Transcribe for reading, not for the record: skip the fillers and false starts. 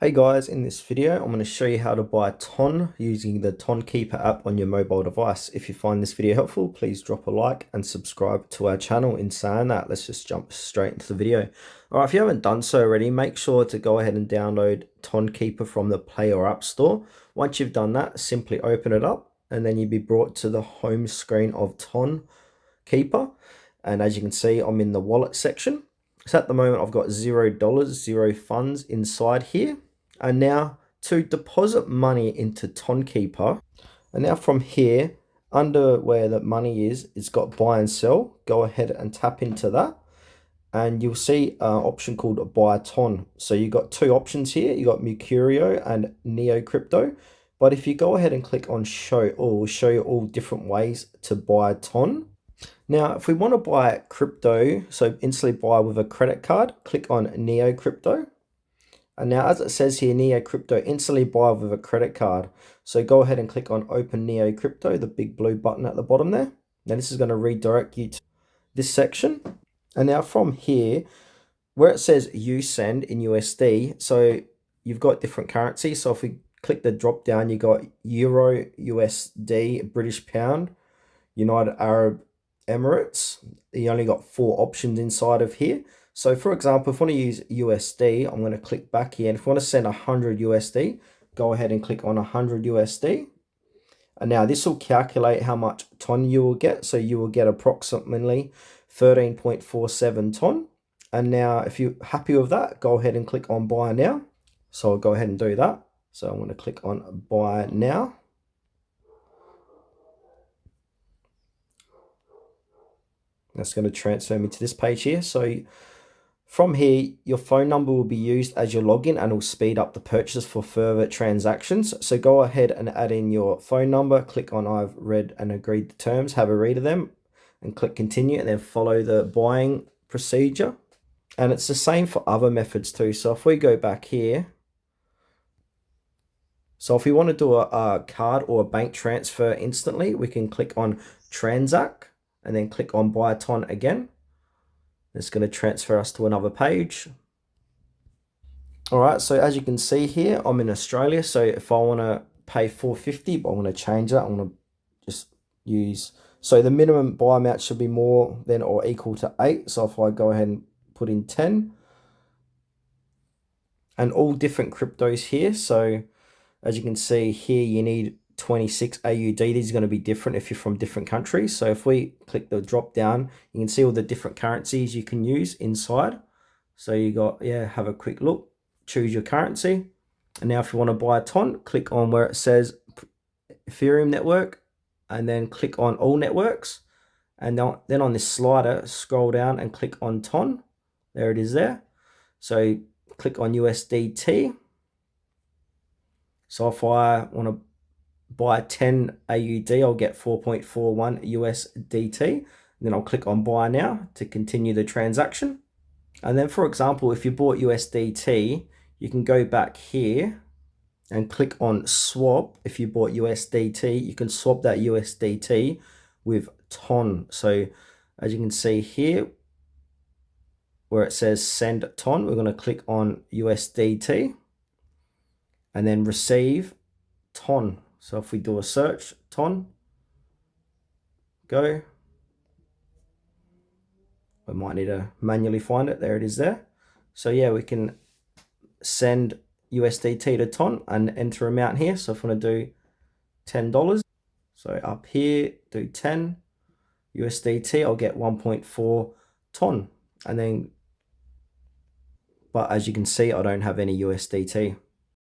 Hey guys, in this video I'm going to show you how to buy Ton using the TonKeeper app on your mobile device. If you find this video helpful, please drop a like and subscribe to our channel. In saying that, let's just jump straight into the video. Alright, if you haven't done so already, make sure to go ahead and download TonKeeper from the Play or App Store. Once you've done that, simply open it up and then you'll be brought to the home screen of TonKeeper. And as you can see, I'm in the wallet section. So at the moment I've got $0, zero funds inside here. And now to deposit money into TonKeeper, and now from here, under where the money is, it's got buy and sell. Go ahead and tap into that. And you'll see an option called buy Ton. So you've got two options here. You got Mercurio and Neo Crypto. But if you go ahead and click on show all, we'll show you all different ways to buy Ton. Now, if we want to buy crypto, so instantly buy with a credit card, click on Neo Crypto. And now as it says here, Neo Crypto, instantly buy with a credit card. So go ahead and click on Open Neo Crypto, the big blue button at the bottom there. Now this is going to redirect you to this section. And now from here, where it says you send in USD, so you've got different currencies. So if we click the drop down, you got Euro, USD, British Pound, United Arab Emirates. You only got 4 options inside of here. So for example, if I want to use USD, I'm going to click back here. And if I want to send 100 USD, go ahead and click on 100 USD. And now this will calculate how much ton you will get. So you will get approximately 13.47 ton. And now if you're happy with that, go ahead and click on buy now. So I'll go ahead and do that. So I'm going to click on buy now. That's going to transfer me to this page here. So from here, your phone number will be used as your login and will speed up the purchase for further transactions. So go ahead and add in your phone number, click on I've read and agreed the terms, have a read of them and click continue and then follow the buying procedure. And it's the same for other methods too. So if we go back here, so if we want to do a card or a bank transfer instantly, we can click on transact and then click on buy a ton again. It's going to transfer us to another page. All right, so as you can see here, I'm in Australia. So if I want to pay $4.50, but I want to change that, I want to just use, so the minimum buy amount should be more than or equal to 8. So if I go ahead and put in 10, and all different cryptos here. So as you can see here, you need 26 AUD. These are going to be different if you're from different countries. So if we click the drop down, you can see all the different currencies you can use inside. So you got, have a quick look, choose your currency. And now if you want to buy a ton, click on where it says Ethereum network and then click on all networks. And then on this slider, scroll down and click on ton. There it is there. So click on USDT. So if I want to buy 10 AUD, I'll get 4.41 USDT. And then I'll click on buy now to continue the transaction. And then for example, if you bought USDT, you can go back here and click on swap. If you bought USDT, you can swap that USDT with ton. So as you can see here, where it says send ton, we're going to click on USDT and then receive ton. So if we do a search, ton, go. I might need to manually find it. There it is there. So yeah, we can send USDT to ton and enter amount here. So if I want to do $10, so up here, do 10 USDT, I'll get 1.4 ton. And then, but as you can see, I don't have any USDT.